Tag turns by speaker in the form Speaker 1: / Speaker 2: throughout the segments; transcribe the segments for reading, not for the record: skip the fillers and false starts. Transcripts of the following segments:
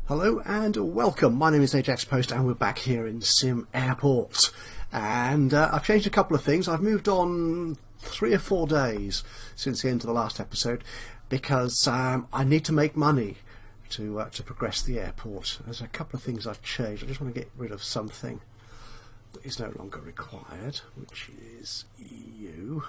Speaker 1: Hello and welcome. My name is Ajax Post and we're back here in SimAirport. And I've changed a couple of things. I've moved on 3 or 4 days since the end of the last episode because I need to make money to progress the airport. There's a couple of things I've changed. I just want to get rid of something that is no longer required, which is you.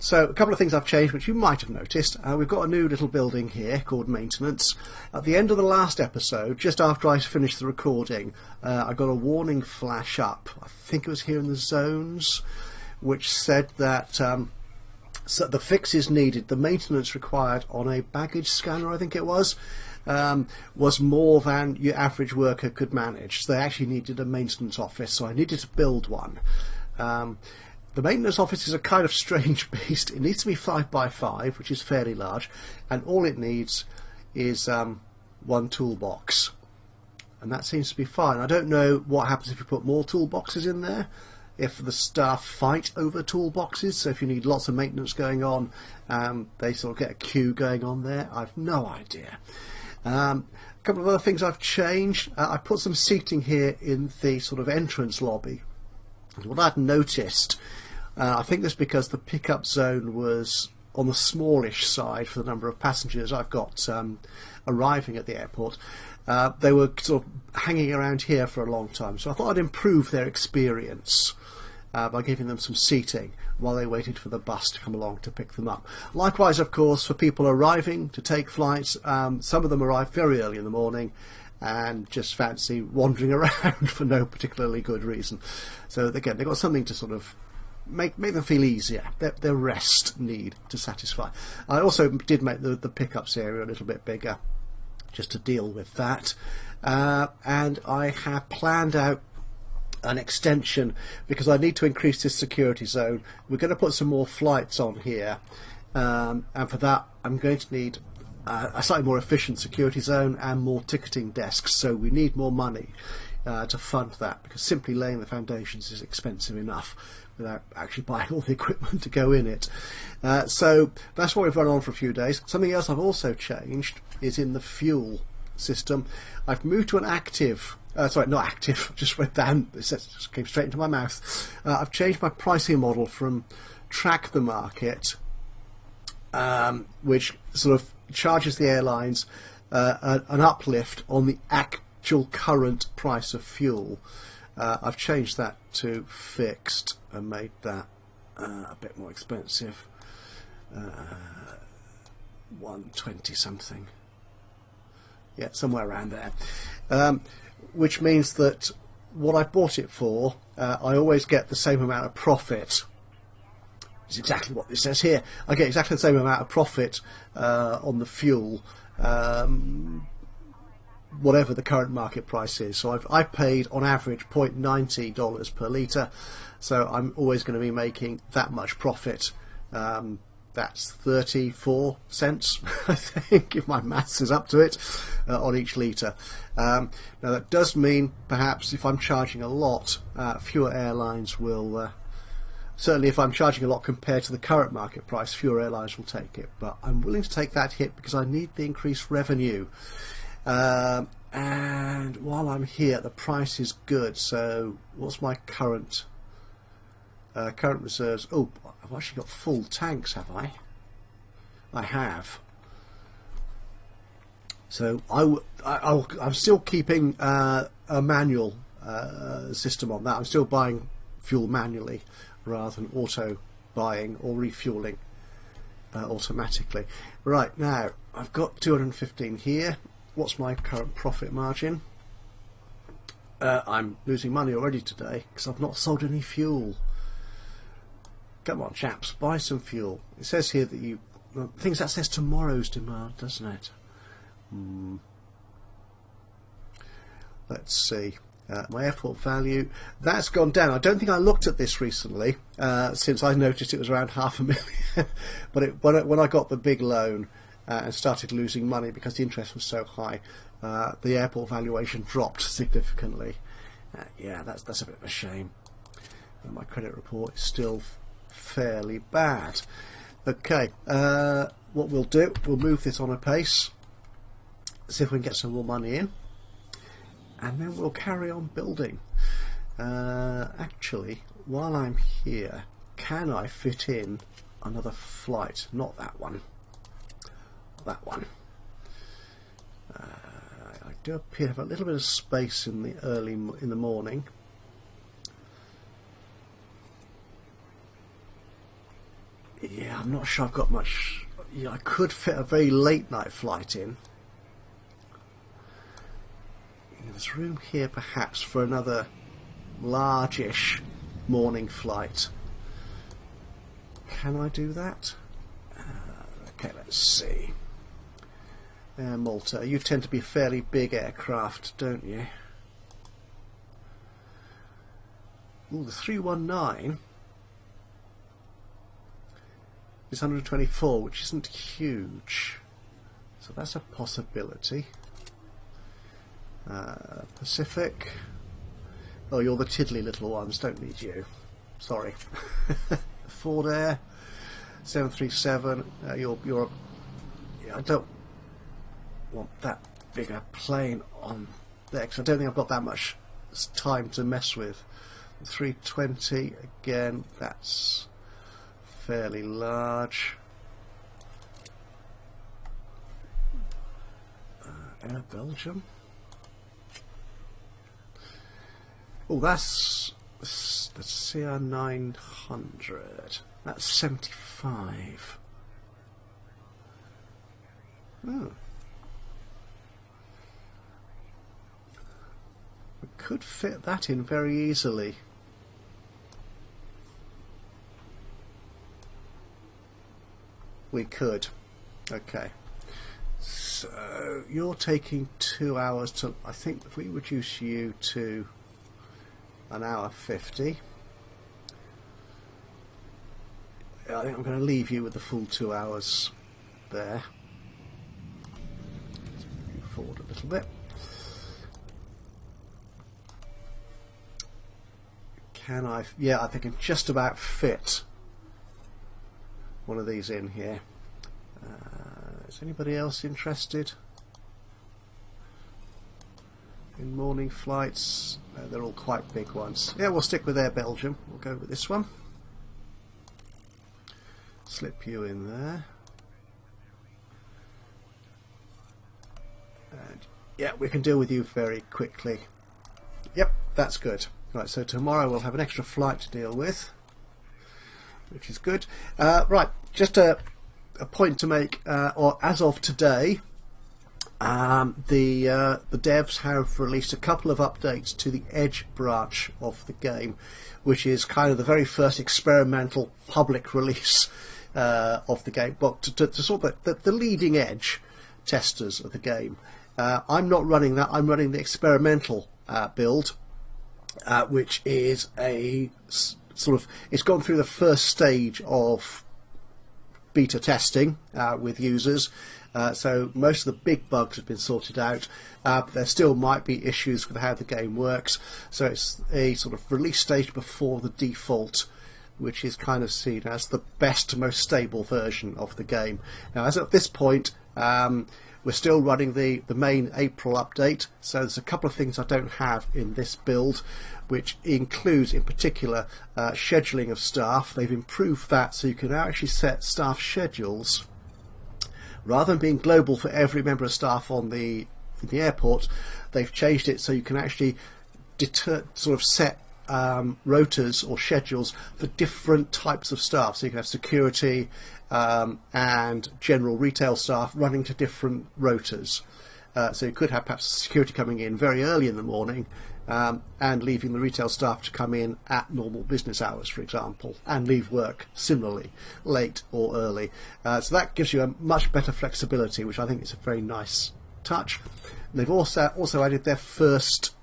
Speaker 1: So a couple of things I've changed which you might have noticed. We've got a new little building here called maintenance. At the end of the last episode, just after I finished the recording, I got a warning flash up. I think it was here in the zones, which said that so the fixes needed, the maintenance required on a baggage scanner, I think it was more than your average worker could manage. So they actually needed a maintenance office, so I needed to build one. The maintenance office is a kind of strange beast. It needs to be 5 by 5, which is fairly large, and all it needs is one toolbox, and that seems to be fine. I don't know what happens if you put more toolboxes in there, if the staff fight over toolboxes, so if you need lots of maintenance going on, they sort of get a queue going on there. I've no idea. A couple of other things I've changed. I put some seating here in the sort of entrance lobby. What I'd noticed, I think this because the pickup zone was on the smallish side for the number of passengers I've got arriving at the airport. They were sort of hanging around here for a long time, so I thought I'd improve their experience by giving them some seating while they waited for the bus to come along to pick them up. Likewise, of course, for people arriving to take flights, some of them arrive very early in the morning and just fancy wandering around for no particularly good reason. So again, they've got something to sort of make them feel easier, their rest need to satisfy. I also did make the pickups area a little bit bigger just to deal with that, and I have planned out an extension because I need to increase this security zone. We're going to put some more flights on here, and for that I'm going to need a slightly more efficient security zone and more ticketing desks, so we need more money to fund that, because simply laying the foundations is expensive enough without actually buying all the equipment to go in it. So that's what we've run on for a few days. Something else I've also changed is in the fuel system. I've moved to an active, not active, just went down, it just came straight into my mouth. I've changed my pricing model from track the market, which sort of charges the airlines an uplift on the actual current price of fuel. I've changed that to fixed and made that a bit more expensive, 120 something, yeah, somewhere around there, which means that what I bought it for, I always get the same amount of profit. It's exactly what this says here. I get exactly the same amount of profit on the fuel, whatever the current market price is. So I've paid on average $0.90 per litre, so I'm always going to be making that much profit. That's 34 cents, I think, if my maths is up to it, on each litre. Now that does mean perhaps if I'm charging a lot, fewer airlines will... Certainly if I'm charging a lot compared to the current market price, fewer airlines will take it. But I'm willing to take that hit because I need the increased revenue. And while I'm here, the price is good. So what's my current reserves? Oh, I've actually got full tanks, have I? I have. So I'm still keeping a manual system on that. I'm still buying fuel manually rather than auto buying or refueling automatically. Right, now I've got 215 here. What's my current profit margin? I'm losing money already today because I've not sold any fuel. Come on, chaps, buy some fuel. It says here that things that says tomorrow's demand, doesn't it? Let's see. My airport value, that's gone down. I don't think I looked at this recently, since I noticed it was around $500,000. But when I got the big loan and started losing money because the interest was so high, the airport valuation dropped significantly. Yeah, that's a bit of a shame. And my credit report is still fairly bad. Okay, what we'll do, we'll move this on a pace. see if we can get some more money in, and then we'll carry on building. Actually, while I'm here, can I fit in another flight? Not that one. That one. I do appear to have a little bit of space in the morning. Yeah, I'm not sure I've got much. Yeah, I could fit a very late night flight in. There's room here perhaps for another largish morning flight. Can I do that? Okay, let's see. Malta, you tend to be fairly big aircraft, don't you? Ooh, the 319 is 124, which isn't huge, so that's a possibility. Pacific. Oh, you're the tiddly little ones, don't need you. Sorry. Ford Air 737. You're. Yeah, I don't want that bigger plane on there because I don't think I've got that much time to mess with. 320 again. That's fairly large. Air Belgium. Oh, that's the CR900. That's 75. Oh. We could fit that in very easily. We could. Okay. So you're taking 2 hours to. I think if we reduce you to an hour 50, I think I'm going to leave you with the full 2 hours there. Let's move forward a little bit. Can I? Yeah, I think I can just about fit one of these in here. Is anybody else interested in morning flights? They're all quite big ones. Yeah, we'll stick with Air Belgium. We'll go with this one. Slip you in there. And yeah, we can deal with you very quickly. Yep, that's good. Right, so tomorrow we'll have an extra flight to deal with, which is good. Right, just a point to make, or as of today, the devs have released a couple of updates to the Edge branch of the game, which is kind of the very first experimental public release of the game, but to sort of the leading edge testers of the game. I'm not running that. I'm running the experimental build, which is a sort of, it's gone through the first stage of beta testing with users, so most of the big bugs have been sorted out, but there still might be issues with how the game works, so it's a sort of release stage before the default, which is kind of seen as the best, most stable version of the game. Now, as of this point, we're still running the main April update, so there's a couple of things I don't have in this build, which includes in particular scheduling of staff. They've improved that, so you can now actually set staff schedules rather than being global for every member of staff on the airport. They've changed it so you can actually sort of set rotas or schedules for different types of staff. So you can have security and general retail staff running to different rotas. So you could have perhaps security coming in very early in the morning and leaving the retail staff to come in at normal business hours, for example, and leave work similarly late or early. So that gives you a much better flexibility, which I think is a very nice touch. And they've also added their first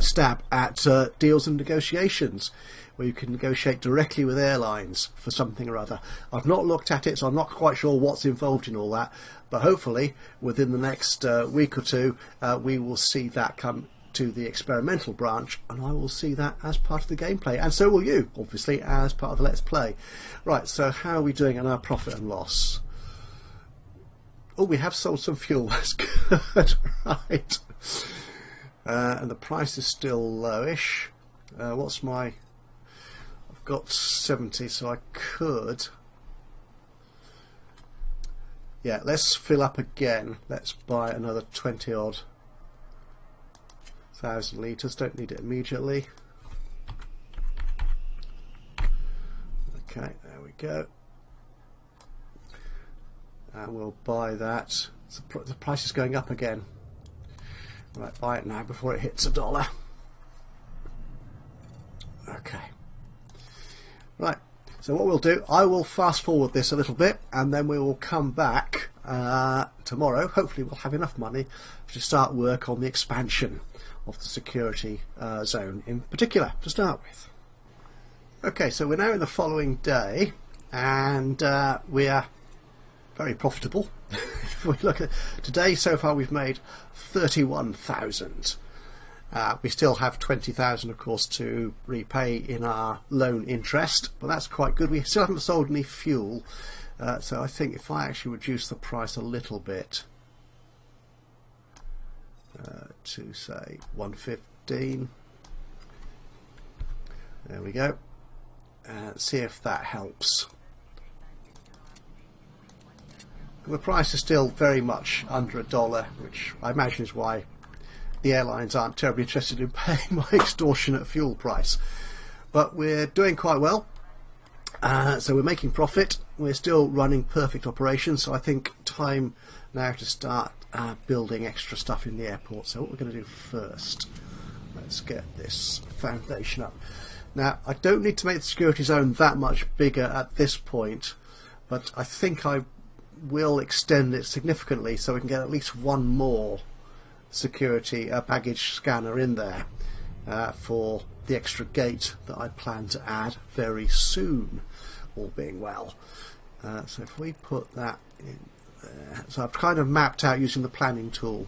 Speaker 1: stab at deals and negotiations, where you can negotiate directly with airlines for something or other. I've not looked at it, so I'm not quite sure what's involved in all that, but hopefully within the next week or two we will see that come to the experimental branch, and I will see that as part of the gameplay, and so will you, obviously, as part of the Let's Play. Right, so how are we doing on our profit and loss? Oh, we have sold some fuel. That's good. Right. And the price is still lowish. What's my... I've got 70, so I could... Yeah, let's fill up again. Let's buy another 20 odd thousand litres. Don't need it immediately. Okay, there we go. And we'll buy that. The price is going up again. Right, buy it now before it hits $1. Okay. Right, so what we'll do, I will fast forward this a little bit and then we will come back tomorrow. Hopefully we'll have enough money to start work on the expansion of the security zone in particular to start with. Okay, so we're now in the following day and we are very profitable. If we look at today, so far we've made 31,000. We still have 20,000 of course to repay in our loan interest, but that's quite good. We still haven't sold any fuel, so I think if I actually reduce the price a little bit to say 115, there we go, see if that helps. The price is still very much under $1, which I imagine is why the airlines aren't terribly interested in paying my extortionate fuel price. But we're doing quite well, so we're making profit. We're still running perfect operations, so I think time now to start building extra stuff in the airport. So what we're going to do first, let's get this foundation up. Now I don't need to make the security zone that much bigger at this point, but I think I will extend it significantly so we can get at least one more security baggage scanner in there for the extra gate that I plan to add very soon, all being well. So if we put that in there, so I've kind of mapped out using the planning tool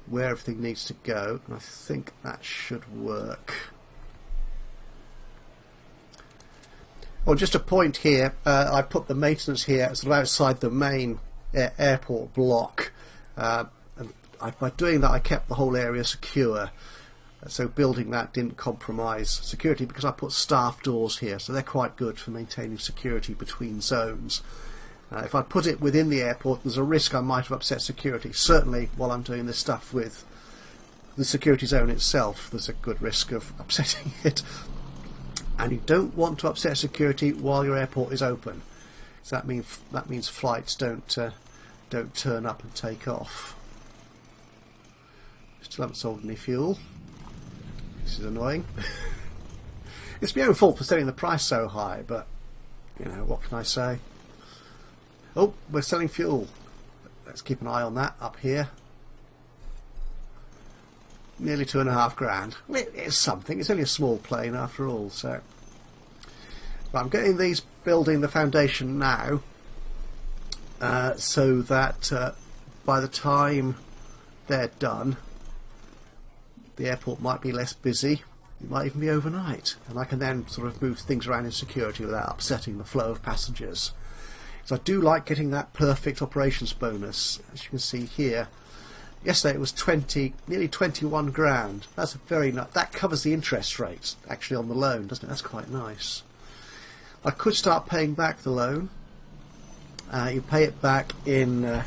Speaker 1: where everything needs to go, and I think that should work. Well, just a point here, I put the maintenance here sort of outside the main airport block, and by doing that I kept the whole area secure, so building that didn't compromise security because I put staff doors here, so they're quite good for maintaining security between zones. If I put it within the airport, there's a risk I might have upset security. Certainly while I'm doing this stuff with the security zone itself, there's a good risk of upsetting it. And you don't want to upset security while your airport is open. So that means flights don't turn up and take off. Still haven't sold any fuel. This is annoying. It's my own fault for setting the price so high, but you know, what can I say? Oh, we're selling fuel. Let's keep an eye on that up here. Nearly $2,500. Well, it's something. It's only a small plane after all. So, but I'm getting these building the foundation now, so that by the time they're done, the airport might be less busy. It might even be overnight, and I can then sort of move things around in security without upsetting the flow of passengers. So I do like getting that perfect operations bonus, as you can see here. Yesterday it was nearly 21 grand. That's a very nice. That covers the interest rate actually on the loan, doesn't it? That's quite nice. I could start paying back the loan. You pay it back in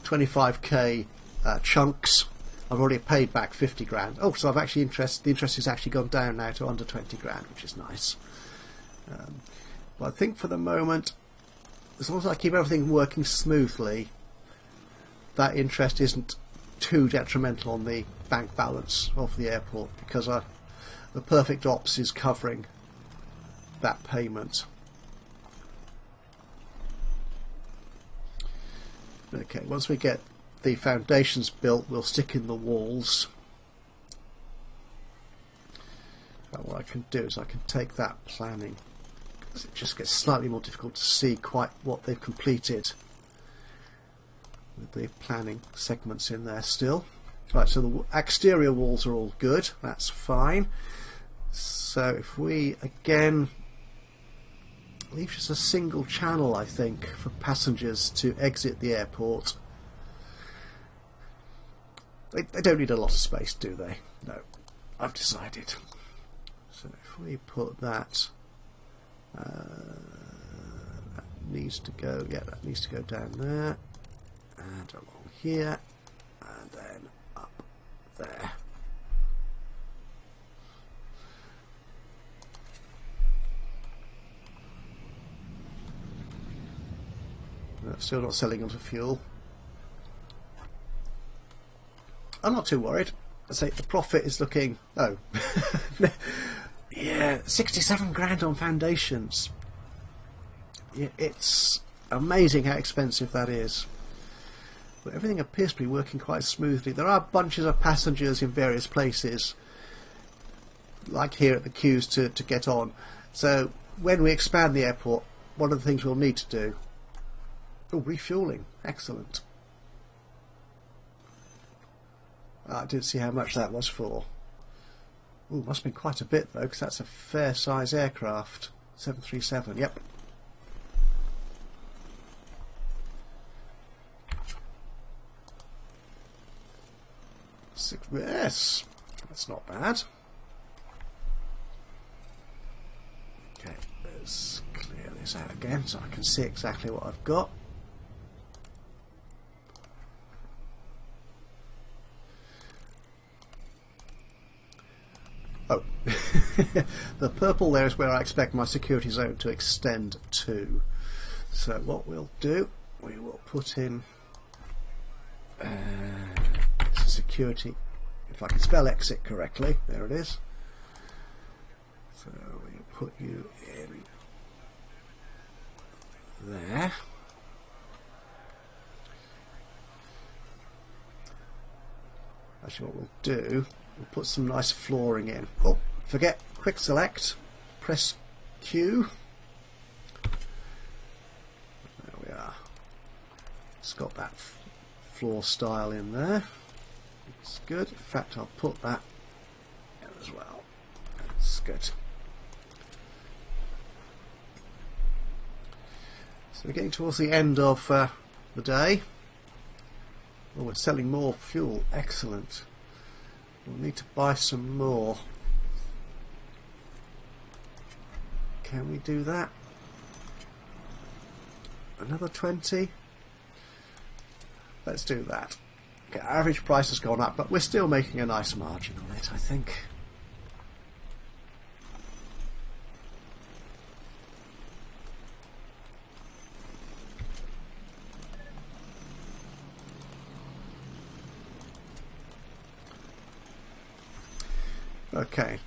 Speaker 1: 25k chunks. I've already paid back 50 grand. Oh, so I've actually the interest has actually gone down now to under 20 grand, which is nice. But I think for the moment, as long as I keep everything working smoothly, that interest isn't too detrimental on the bank balance of the airport, because the perfect ops is covering that payment. Okay, once we get the foundations built, we'll stick in the walls. And what I can do is I can take that planning, because it just gets slightly more difficult to see quite what they've completed with the planning segments in there still. Right, so the exterior walls are all good, that's fine. So if we again leaves just a single channel, I think, for passengers to exit the airport. They don't need a lot of space, do they? No, I've decided. So if we put that, that needs to go, yeah, that needs to go down there, and along here, and then up there. No, still not selling onto fuel. I'm not too worried. I say the profit is looking, oh, yeah, 67 grand on foundations. Yeah, it's amazing how expensive that is. But everything appears to be working quite smoothly. There are bunches of passengers in various places, like here at the queues to get on. So when we expand the airport, one of the things we'll need to do, oh, refueling, excellent. I didn't see how much that was for. Ooh, must have been quite a bit though, because that's a fair size aircraft. 737, yep. Yes, that's not bad. Okay, let's clear this out again so I can see exactly what I've got. Oh, the purple there is where I expect my security zone to extend to. So what we'll do, we will put in security, if I can spell exit correctly, there it is. So we'll put you in there. Actually what we'll do, we'll put some nice flooring in. Oh, forget, quick select, press Q. There we are. It's got that floor style in there. It's good. In fact, I'll put that in as well. That's good. So we're getting towards the end of the day. Oh, we're selling more fuel. Excellent. We'll need to buy some more. Can we do that? Another 20? Let's do that. Okay, our average price has gone up, but we're still making a nice margin on it, I think. Okay,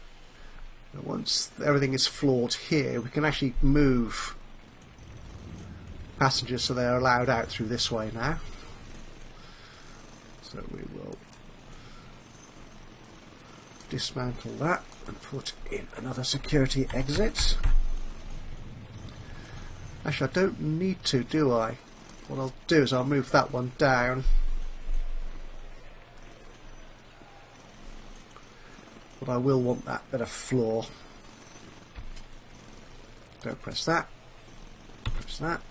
Speaker 1: now once everything is floored here, we can actually move passengers so they're allowed out through this way now. So we will dismantle that and put in another security exit. Actually, I don't need to, do I? What I'll do is I'll move that one down. But I will want that bit of floor. Don't press that. Press that.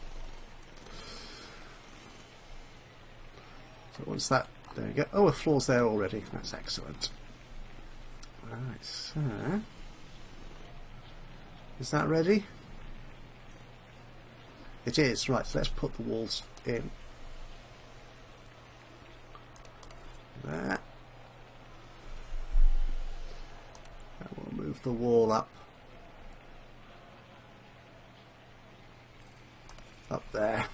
Speaker 1: So once that, there we go. Oh, a floor's there already. That's excellent. Right, so is that ready? It is. Right, so let's put the walls in. There. And we'll move the wall up. Up there.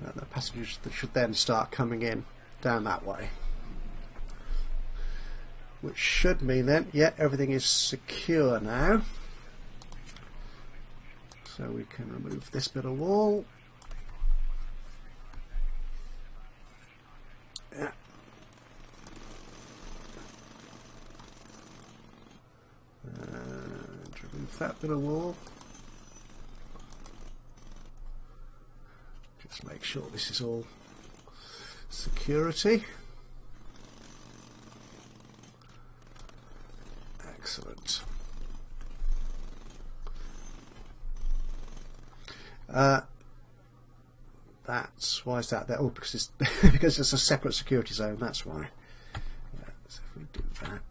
Speaker 1: And the passengers should then start coming in down that way. Which should mean then, yeah, everything is secure now. So we can remove this bit of wall. Yeah. And remove that bit of wall. Just make sure this is all security. That's why is that there? Oh, because it's because it's a separate security zone. That's why. Yeah, so if we do that,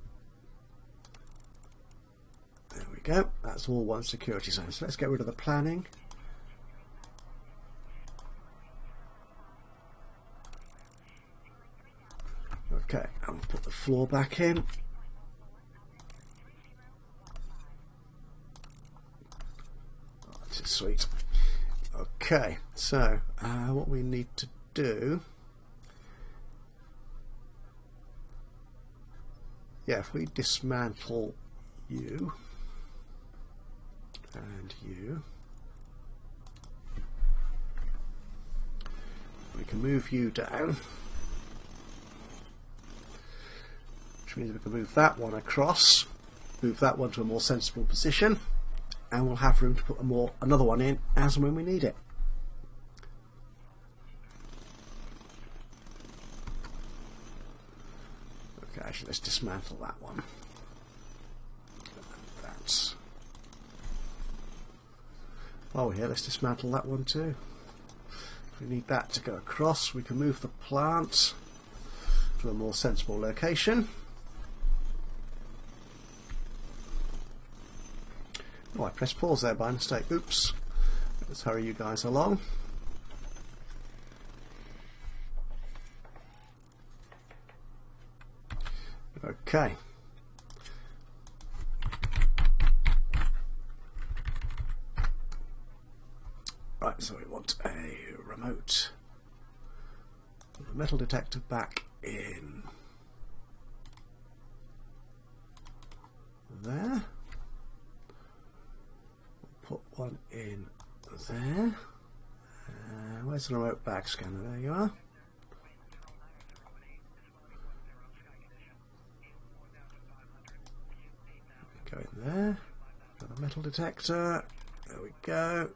Speaker 1: there we go. That's all one security zone. So let's get rid of the planning. Okay, and we'll put the floor back in. Oh, this is sweet. Okay, so what we need to do, yeah, if we dismantle you and you, we can move you down, which means we can move that one across, move that one to a more sensible position, and we'll have room to put another one in as and when we need it. Okay, actually let's dismantle that one. That's... while we're here, let's dismantle that one too. If we need that to go across, we can move the plant to a more sensible location. Oh, I pressed pause there by mistake. Oops. Let's hurry you guys along. Okay. Right, so we want a remote. Put the metal detector back in there. Put one in there. Where's the remote bag scanner? There you are. Go in there. Got the metal detector. There we go.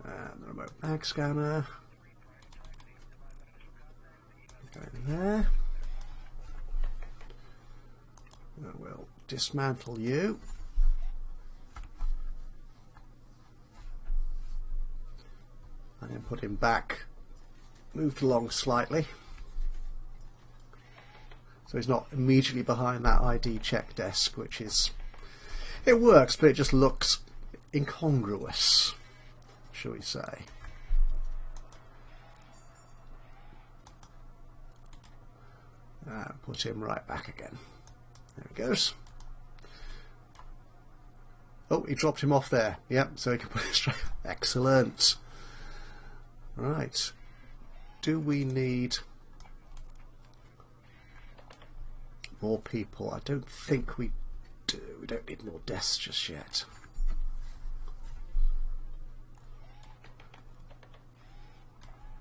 Speaker 1: And the remote bag scanner. Go in there. And we'll dismantle you. And then put him back, moved along slightly, so he's not immediately behind that ID check desk, which is, it works, but it just looks incongruous, shall we say. Put him right back again. There he goes. Oh, he dropped him off there. Yep, so he can put it straight. Excellent. Right, do we need more people? I don't think we do. We don't need more desks just yet.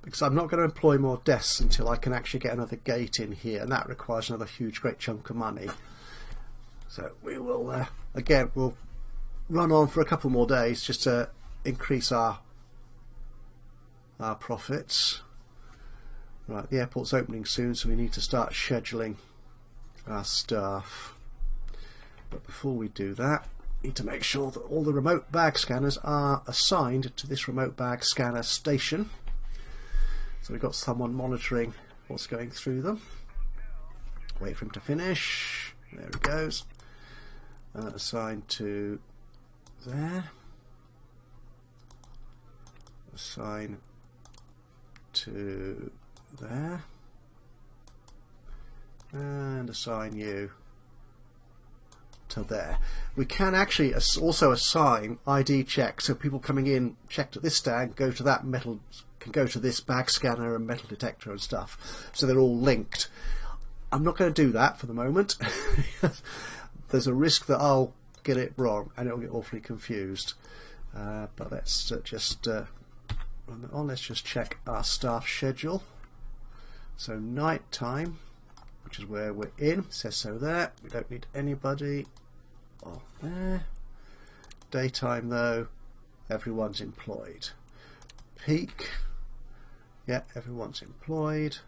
Speaker 1: Because I'm not going to employ more desks until I can actually get another gate in here, and that requires another huge, great chunk of money. So we will, again, we'll run on for a couple more days just to increase our profits. Right, the airport's opening soon, so we need to start scheduling our staff. But before we do that, we need to make sure that all the remote bag scanners are assigned to this remote bag scanner station. So we've got someone monitoring what's going through them. Wait for him to finish. There he goes. Assigned to there. Assign to there, and assign you to there. We can actually also assign ID checks, so people coming in checked at this stand go to that metal, can go to this bag scanner and metal detector and stuff, so they're all linked. I'm not going to do that for the moment. There's a risk that I'll get it wrong and it'll get awfully confused, but let's just let's just check our staff schedule. So night time, which is where we're in, says so there. We don't need anybody on there. Daytime though, everyone's employed. Peak, yeah, everyone's employed.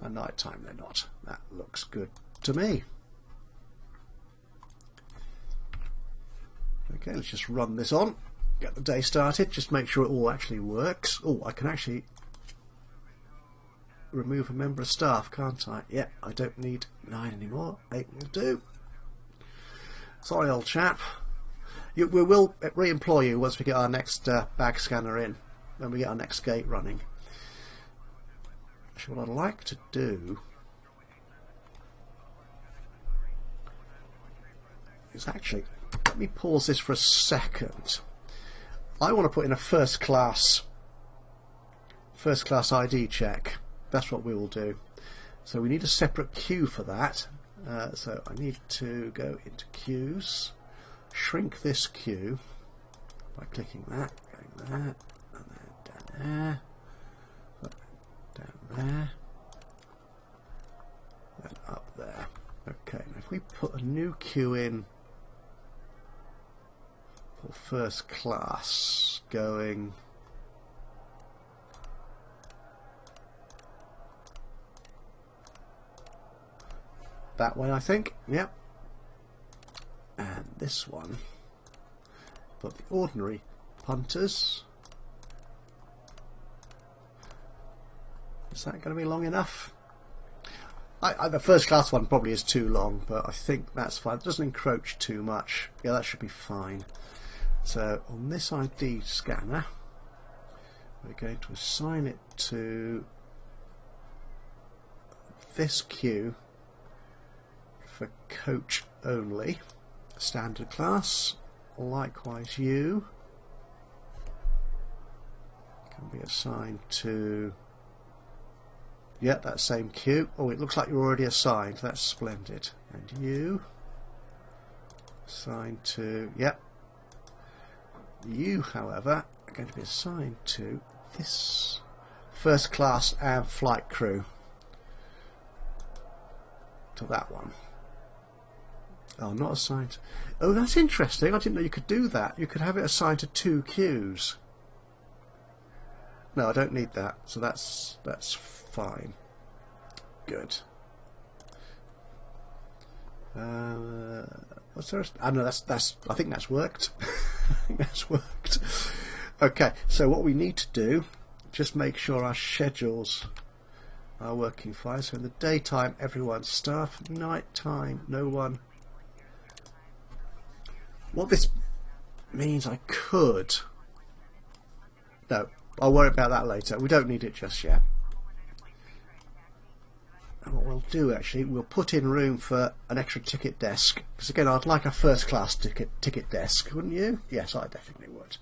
Speaker 1: And night time they're not. That looks good to me. Okay, let's just run this on, get the day started, just make sure it all actually works. Oh, I can actually remove a member of staff, can't I? Yeah, I don't need 9 anymore. 8 will do. Sorry, old chap. We will re-employ you once we get our next bag scanner in, when we get our next gate running. Actually, what I'd like to do is actually, let me pause this for a second. I want to put in a first class ID check. That's what we will do. So we need a separate queue for that. So I need to go into queues, shrink this queue by clicking that, going there, and then down there, then up there. Okay, now if we put a new queue in for first class, going that way, I think. Yep. And this one, but the ordinary punters. Is that going to be long enough? The first class one probably is too long, but I think that's fine. It doesn't encroach too much. Yeah, that should be fine. So on this ID scanner, we're going to assign it to this queue for coach only, standard class. Likewise, you can be assigned to, yeah, that same queue. Oh, it looks like you're already assigned. That's splendid. And you assigned to, yep. You, however, are going to be assigned to this first class and flight crew, to that one. Oh, not assigned. Oh, that's interesting. I didn't know you could do that. You could have it assigned to 2 queues. No, I don't need that. So that's fine. Good. What's there? Oh no, that's. I think that's worked. I think that's worked. Okay, so what we need to do, just make sure our schedules are working fine. So in the daytime, everyone's staff. Night time, no one. What this means, I could. No, I'll worry about that later. We don't need it just yet. And what we'll do, actually, we'll put in room for an extra ticket desk. Because again, I'd like a first class ticket desk, wouldn't you? Yes, I definitely would.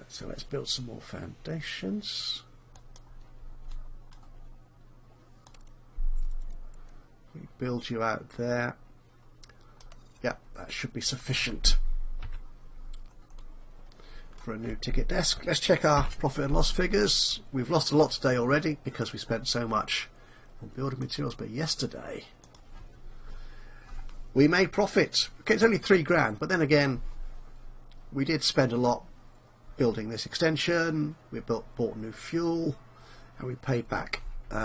Speaker 1: So let's build some more foundations. We build you out there. Yeah, that should be sufficient for a new ticket desk. Let's check our profit and loss figures. We've lost a lot today already because we spent so much on building materials, but yesterday we made profit. Okay, it's only 3 grand, but then again, we did spend a lot building this extension. We bought new fuel, and we paid back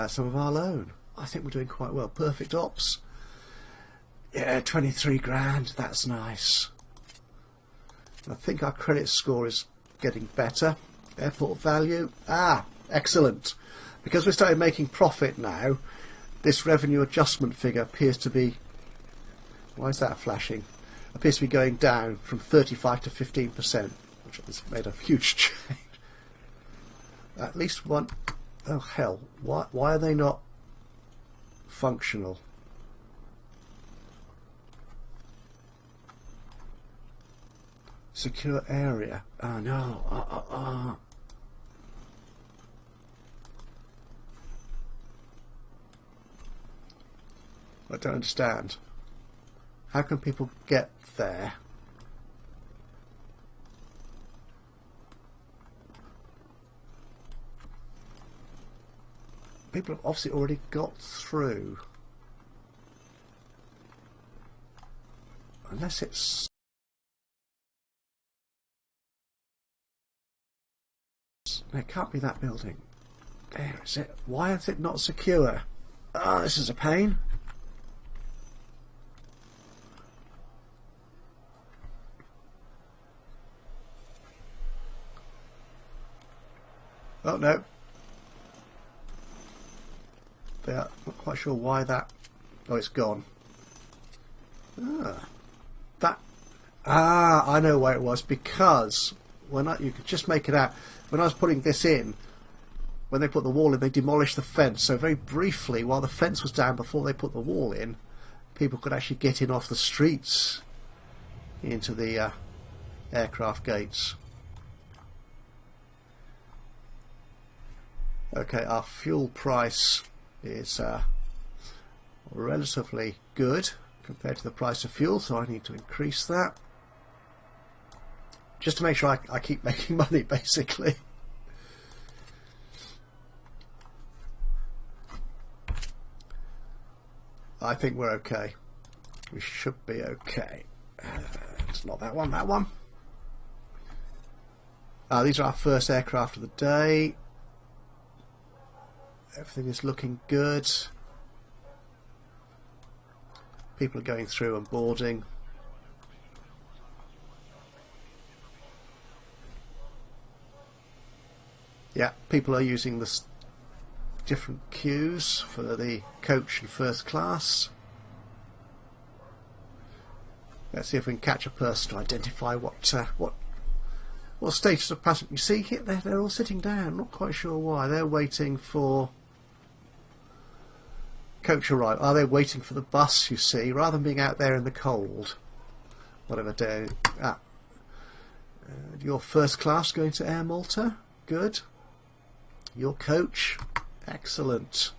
Speaker 1: some of our loan. I think we're doing quite well. Perfect ops. Yeah, 23 grand. That's nice. I think our credit score is getting better. Airport value. Ah, excellent. Because we started making profit now, this revenue adjustment figure appears to be, why is that flashing? Appears to be going down from 35 to 15%, which has made a huge change. At least one, oh hell, why are they not functional? Secure area. Oh no. I don't understand. How can people get there? People have obviously already got through. Unless it's... It can't be that building. There is it. Why is it not secure? Ah, this is a pain. Oh no. Yeah, not quite sure why that... Oh, it's gone. I know why it was. Because you could just make it out. When I was putting this in, when they put the wall in, they demolished the fence. So very briefly, while the fence was down before they put the wall in, people could actually get in off the streets into the aircraft gates. Okay, our fuel price is relatively good compared to the price of fuel, so I need to increase that just to make sure I keep making money, basically. I think we're okay. We should be okay. It's not that one, that one. These are our first aircraft of the day. Everything is looking good. People are going through and boarding. Yeah, people are using the different queues for the coach and first class. Let's see if we can catch a person to identify what status of passenger. You see, here they're all sitting down. Not quite sure why. They're waiting for coach arrival. Are they waiting for the bus? You see, rather than being out there in the cold. Whatever day. Your first class going to Air Malta. Good. Your coach. Excellent.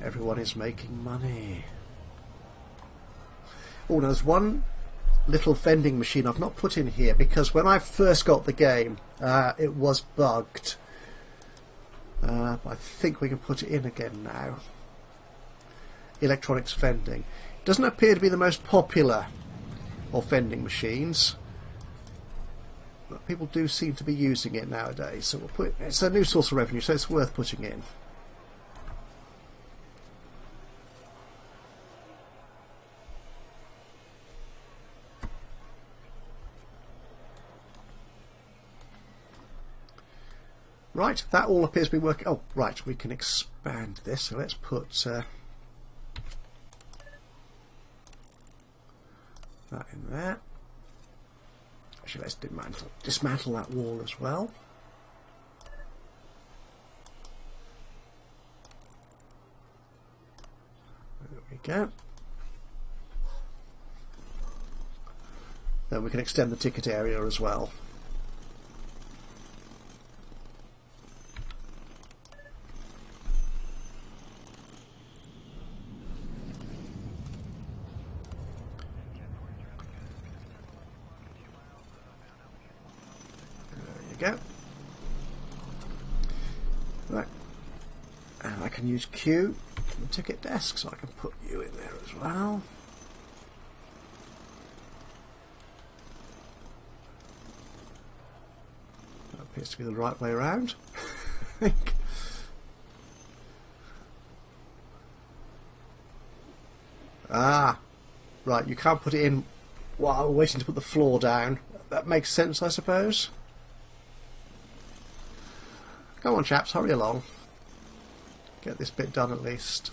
Speaker 1: Everyone is making money. Oh, there's one little vending machine I've not put in here because when I first got the game it was bugged. I think we can put it in again now. Electronics vending. Doesn't appear to be the most popular of vending machines, but people do seem to be using it nowadays, so we'll put it's a new source of revenue, so it's worth putting in. Right, that all appears to be working. Oh, right, we can expand this, so let's put that in there. Actually, let's dismantle that wall as well. There we go. Then we can extend the ticket area as well. Go. Right, and I can use Q on the ticket desk, so I can put you in there as well. That appears to be the right way around. I think. Right, you can't put it in while we're waiting to put the floor down. That makes sense, I suppose. Come on, chaps, hurry along. Get this bit done at least.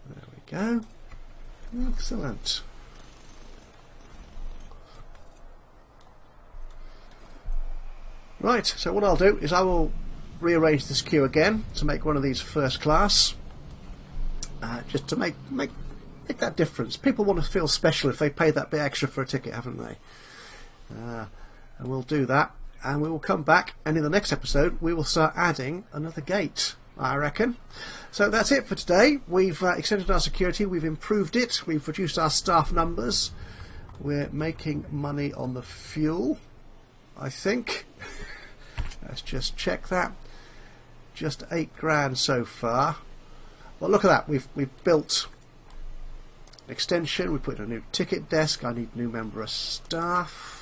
Speaker 1: There we go. Excellent. Right, so what I'll do is I will rearrange this queue again to make one of these first class. Just to make that difference. People want to feel special if they pay that bit extra for a ticket, haven't they? And we'll do that, and we will come back, and in the next episode we will start adding another gate, I reckon. So that's it for today. We've extended our security, we've improved it, we've reduced our staff numbers, we're making money on the fuel, I think. Let's just check that. Just 8 grand so far. Well, look at that, we've built an extension, we put in a new ticket desk, I need a new member of staff.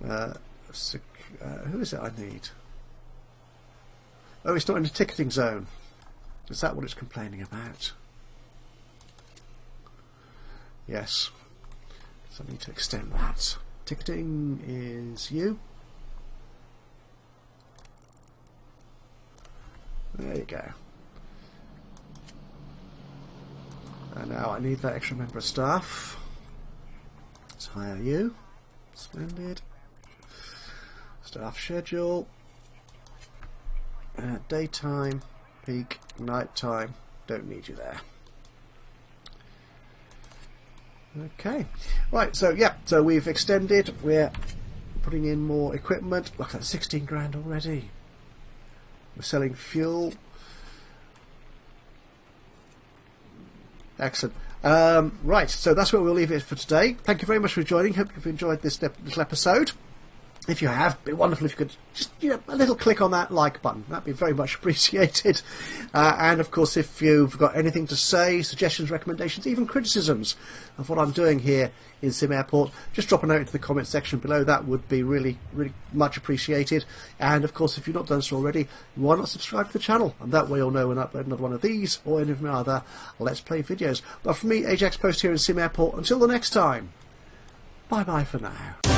Speaker 1: Who is it I need? Oh, it's not in the ticketing zone. Is that what it's complaining about? Yes. So I need to extend that. Ticketing is you. There you go. And now I need that extra member of staff. Let's hire you. Splendid. Staff schedule. Daytime, peak, nighttime. Don't need you there. Okay. Right, so yeah, so we've extended. We're putting in more equipment. Look, that's 16 grand already. We're selling fuel. Excellent. Right, so that's where we'll leave it for today. Thank you very much for joining. Hope you've enjoyed this little episode. If you have, it'd be wonderful if you could just, a little click on that like button. That'd be very much appreciated. And of course, if you've got anything to say, suggestions, recommendations, even criticisms of what I'm doing here in SimAirport, just drop a note into the comments section below. That would be really, really much appreciated. And of course, if you've not done so already, why not subscribe to the channel? And that way you'll know when I upload another one of these or any of my other Let's Play videos. But from me, Ajax Post here in SimAirport, until the next time, bye-bye for now.